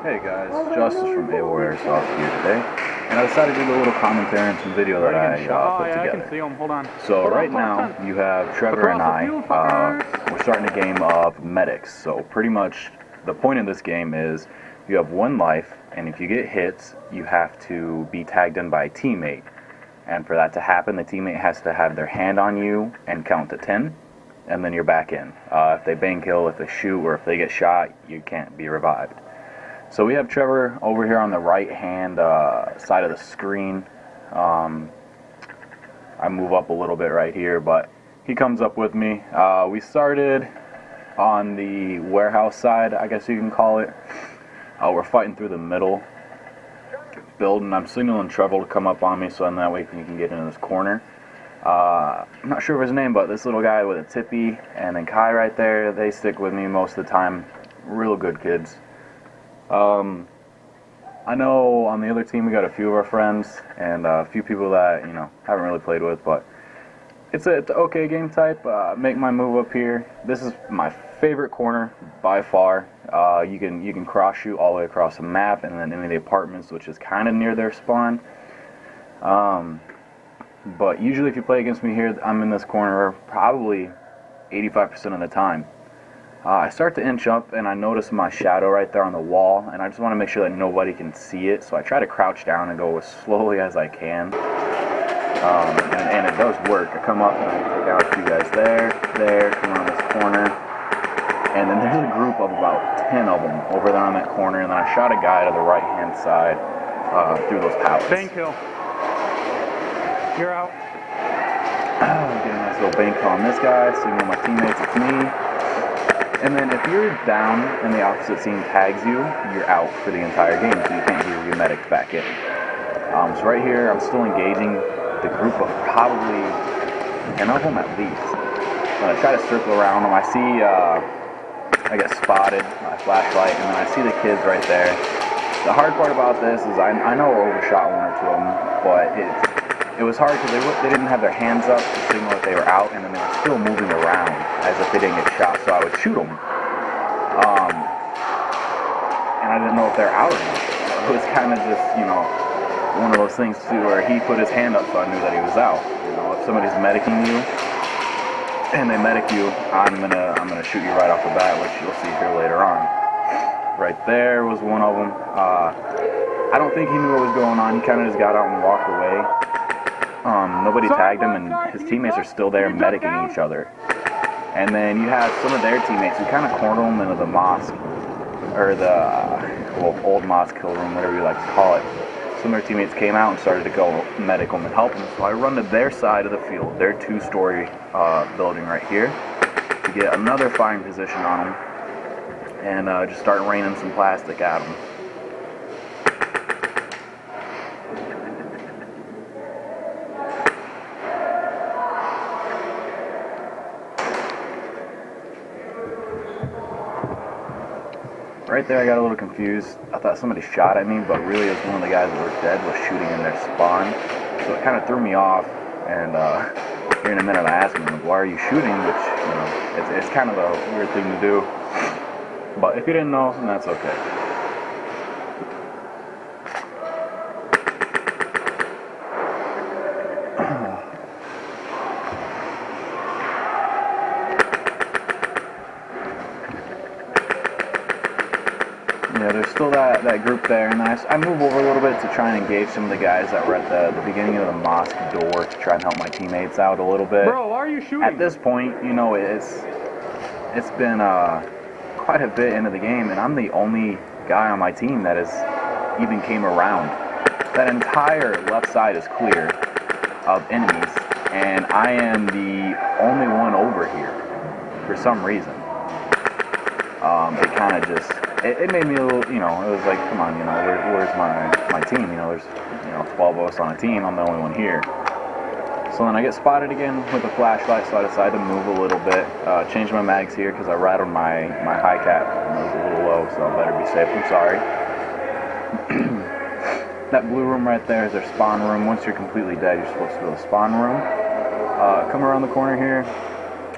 Hey guys, Justice from Airsoft here today, and I decided to do a little commentary on some video that I put together. I can see them. Hold on. So right now, you have Trevor and I, we're starting a game of medics. So pretty much the point of this game is you have one life, and if you get hits, you have to be tagged in by a teammate. And for that to happen, the teammate has to have their hand on you and count to 10, and then you're back in. If they bang kill, if they shoot, or if they get shot, you can't be revived. So we have Trevor over here on the right hand side of the screen. I move up a little bit right here, but he comes up with me. We started on the warehouse side, I guess you can call it. We're fighting through the middle building. I'm signaling Trevor to come up on me, so in that way you can get into this corner. I'm not sure of his name, but this little guy with a tippy and then Kai right there, they stick with me most of the time. Real good kids. I know on the other team we got a few of our friends and a few people that, haven't really played with, but it's an okay game type. Make my move up here. This is my favorite corner by far. You can cross shoot all the way across the map and then into the apartments, which is kind of near their spawn. But usually if you play against me here, I'm in this corner probably 85% of the time. I start to inch up and I notice my shadow right there on the wall, and I just want to make sure that nobody can see it, so I try to crouch down and go as slowly as I can. And it does work. I come up and I take out a few guys there, come around this corner, and then there's a group of about 10 of them over there on that corner, and then I shot a guy to the right hand side through those pallets. Bang kill. You're out. Get a nice little bang kill on this guy, signal my teammates it's me. And then if you're down and the opposite team tags you, you're out for the entire game, so you can't hear your medic back in. So right here, I'm still engaging the group of probably 10 of them at least. When I try to circle around them, I see, I get spotted, my flashlight, and then I see the kids right there. The hard part about this is I know I overshot one or two of them, but it was hard because they didn't have their hands up to signal that they were out, and then they were still moving around as if they didn't get shot, so I would shoot them. And I didn't know if they're out or not. It was kind of just, one of those things too where he put his hand up so I knew that he was out. If somebody's medicing you and they medic you, I'm gonna shoot you right off the bat, which you'll see here later on. Right there was one of them. I don't think he knew what was going on. He kind of just got out and walked away. Nobody tagged him, and his teammates are still there medicing each other. And then you have some of their teammates who kind of corner them into the mosque, or the old mosque kill room, whatever you like to call it. Some of their teammates came out and started to go medic them and help them. So I run to their side of the field, their two-story building right here, to get another firing position on them, and just start raining some plastic at them. Right there I got a little confused. I thought somebody shot at me, but really it was one of the guys that were dead was shooting in their spawn. So it kind of threw me off, and here in a minute I asked him, why are you shooting? Which, it's kind of a weird thing to do. But if you didn't know, then that's okay. Yeah, there's still that group there, and I move over a little bit to try and engage some of the guys that were at the beginning of the mosque door to try and help my teammates out a little bit. Bro, why are you shooting? At this point, it's been quite a bit into the game, and I'm the only guy on my team that has even came around. That entire left side is clear of enemies, and I am the only one over here for some reason. It kind of just... It made me a little, it was like, come on, where's my team? There's, 12 of us on a team, I'm the only one here. So then I get spotted again with a flashlight, so I decide to move a little bit, change my mags here because I rattled my high cap, and it was a little low, so I better be safe, I'm sorry. That blue room right there is their spawn room. Once you're completely dead, you're supposed to go to the spawn room. Come around the corner here,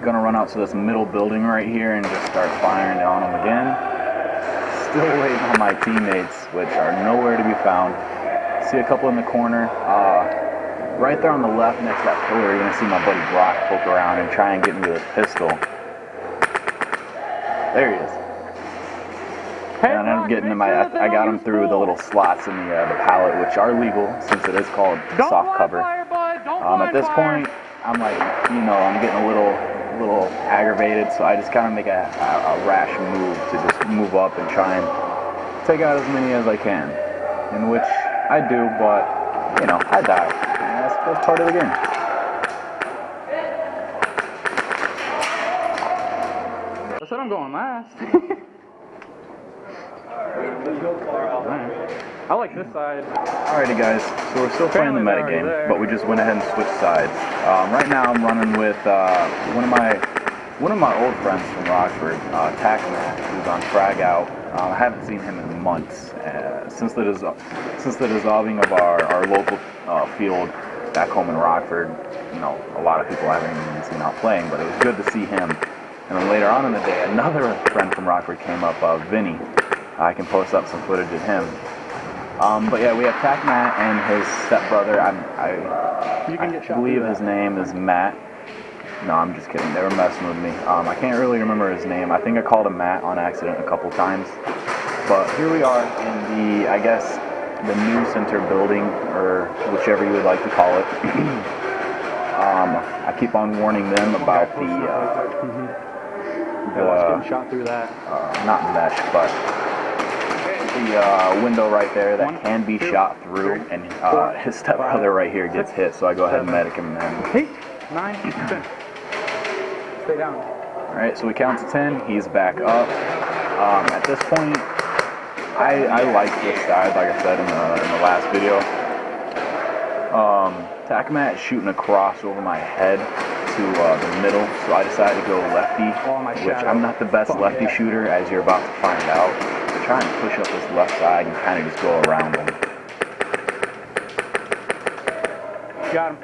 gonna run out to this middle building right here and just start firing on them again. still waiting on my teammates, which are nowhere to be found. See a couple in the corner. Right there on the left next to that pillar, you're going to see my buddy Brock poke around and try and get me with his pistol. There he is. Hey, and I ended up getting him. I got him through the little slots in the pallet, which are legal since it is called soft cover. At this point, I'm like, you know, I'm getting a little aggravated, so I just kind of make a rash move to just move up and try and take out as many as I can, in which I do, but, you know, I die. And that's part of the game. I said I'm going last. I like this side. Alrighty guys, so we're still playing the meta game, but we just went ahead and switched sides. Right now I'm running with one of my old friends from Rockford, Tackman, who's on frag out. I haven't seen him in months since the dissolving of our local field back home in Rockford. You know, a lot of people haven't even seen out playing, but it was good to see him. And then later on in the day, another friend from Rockford came up, Vinny. I can post up some footage of him. But yeah, we have Tackman and his stepbrother. I believe his name is Matt. No, I'm just kidding. They were messing with me. I can't really remember his name. I think I called him Matt on accident a couple times. But here we are in the, I guess, the new center building, or whichever you would like to call it. I keep on warning them about the getting shot through that. Not mesh, but the window right there that can be shot through, and his stepbrother right here gets hit, so I go ahead and medic him. And 8, 9, 10. Stay down. Alright, so we count to 10, he's back up. At this point, I like this side, like I said in the last video. Tackman is shooting across over my head to the middle, so I decided to go lefty, which I'm not the best lefty shooter, as you're about to find out. I'm trying to push up this left side and kind of just go around him. Got him.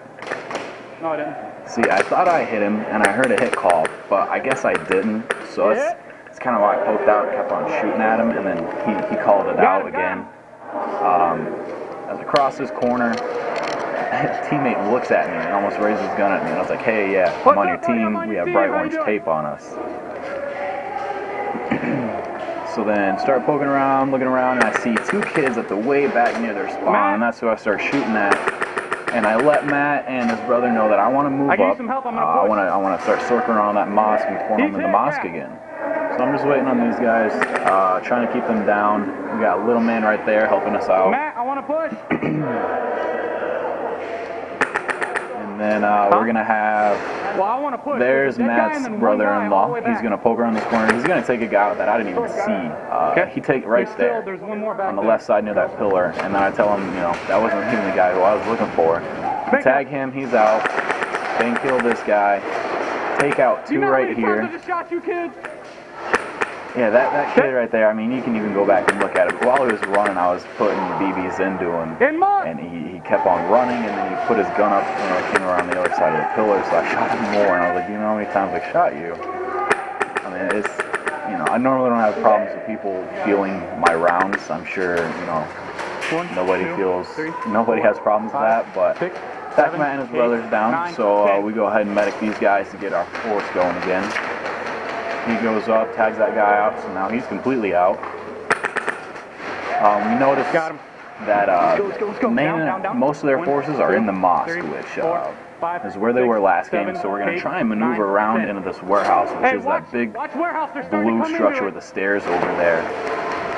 No, I didn't. See, I thought I hit him, and I heard a hit call, but I guess I didn't, so it's kind of why I poked out and kept on shooting at him, and then he called it out again. As across this corner, his teammate looks at me and almost raises his gun at me, and I was like, hey, yeah, I'm on your team, we have bright orange tape on us. So then start poking around, looking around, and I see two kids at the way back near their spawn, and that's who I start shooting at. And I let Matt and his brother know that I want to move up. I want to start circling around that mosque and form them in the mosque again. So I'm just waiting on these guys, trying to keep them down. We got little man right there helping us out. Matt, I want to push. And then we're gonna have. Well, I want to push. There's Matt's brother-in-law. He's gonna poke around this corner. He's gonna take a guy out that I didn't even see. He take right there on the left side near that pillar, and then I tell him, you know, that wasn't even the guy who I was looking for. Tag him. He's out. Then kill this guy. Take out two right here. I just shot you, kid. Yeah, that kid right there, I mean, you can even go back and look at it. While he was running, I was putting BBs into him, and he kept on running, and then he put his gun up, and I came around the other side of the pillar, so I shot him more, and I was like, you know how many times I shot you? I mean, it's, you know, I normally don't have problems with people feeling my rounds. I'm sure, you know, nobody has problems with that, but Tackman and his brother's down, so we go ahead and medic these guys to get our force going again. He goes up, tags that guy out, so now he's completely out. We noticed that most of their forces are in the mosque, which is where they were last game, so we're going to try and maneuver around into this warehouse, which is that big blue structure with the stairs over there,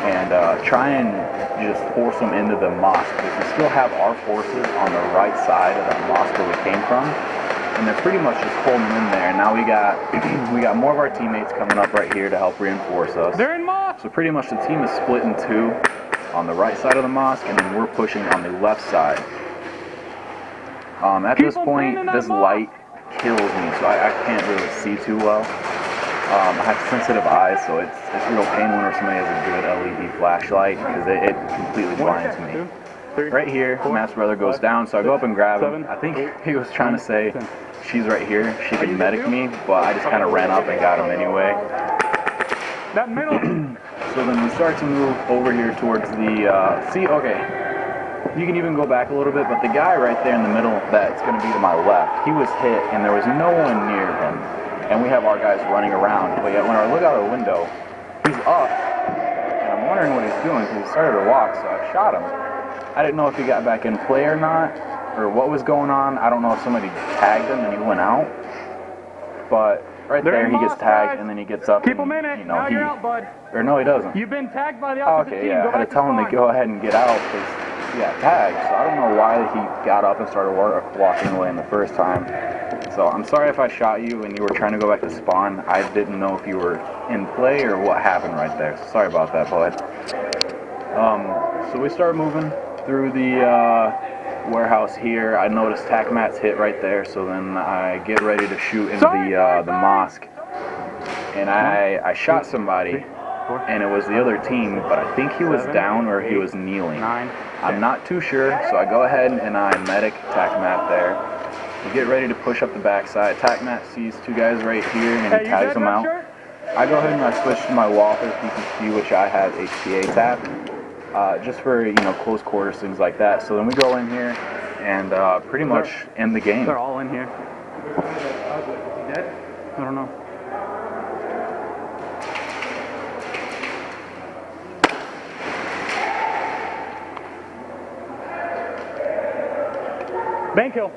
and try and just force them into the mosque, because we still have our forces on the right side of that mosque where we came from. And they're pretty much just holding in there. Now we got more of our teammates coming up right here to help reinforce us. They're in mosque. So pretty much the team is split in two on the right side of the mosque, and then we're pushing on the left side. At this point, this light kills me, so I can't really see too well. I have sensitive eyes, so it's real pain whenever somebody has a good LED flashlight, because it completely blinds me. Right here, Matt's brother goes down, so I go up and grab him. I think he was trying to say, she's right here, she can medic me, but I just kind of ran up and got him anyway. That middle. So So then we start to move over here towards the, okay, you can even go back a little bit, but the guy right there in the middle that's going to be to my left, he was hit and there was no one near him. And we have our guys running around, but yet when I look out the window, he's up, and I'm wondering what he's doing because he started to walk, so I shot him. I didn't know if he got back in play or not, or what was going on. I don't know if somebody tagged him and he went out, but right there he gets tagged and then he gets up. Keep and, him in it. you know, Now you're out, bud. Or no, he doesn't. You've been tagged by the opposite team. Okay, yeah, I had to tell him to go ahead and get out because he got tagged. So I don't know why he got up and started walking away in the first time. So I'm sorry if I shot you and you were trying to go back to spawn. I didn't know if you were in play or what happened right there. So sorry about that, bud. So we start moving through the warehouse here. I noticed tac mats hit right there, so then I get ready to shoot into the mosque. And I shot somebody, and it was the other team, but I think he was down or he was kneeling. I'm not too sure, so I go ahead and I medic tac mat there. We get ready to push up the backside. Tac mat sees two guys right here and he tags them out. I go ahead and I switch to my Walther PPC, which I have HPA tap, just for, you know, close quarters, things like that. So then we go in here and pretty much end the game. They're all in here. Is he dead? I don't know. Bank kill.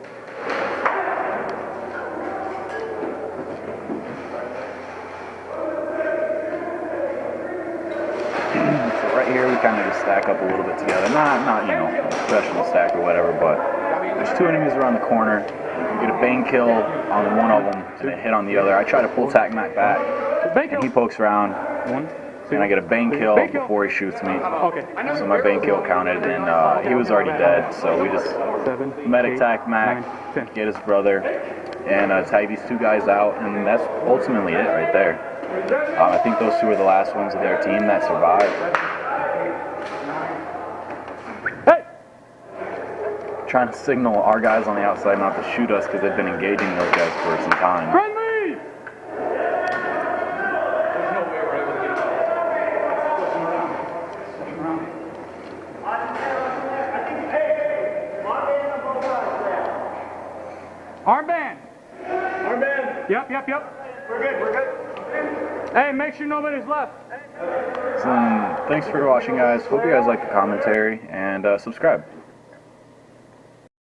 So right here we kind of just stack up a little bit together. Not you know, professional stack or whatever, but there's two enemies around the corner. You get a bang kill on one of them and a hit on the other. I try to pull tac mat back and he pokes around. And I get a bang kill before he shoots me. Okay. So my bang kill counted, and he was already dead. So we just medic tac Mac, get his brother, and tag these two guys out, and that's ultimately it right there. I think those two were the last ones of their team that survived. Hey! Trying to signal our guys on the outside not to shoot us because they've been engaging those guys for some time. Friendly! Armband. Armband. Yep. We're good. Hey, make sure nobody's left. So, thanks for watching, guys. Hope you guys like the commentary, and subscribe.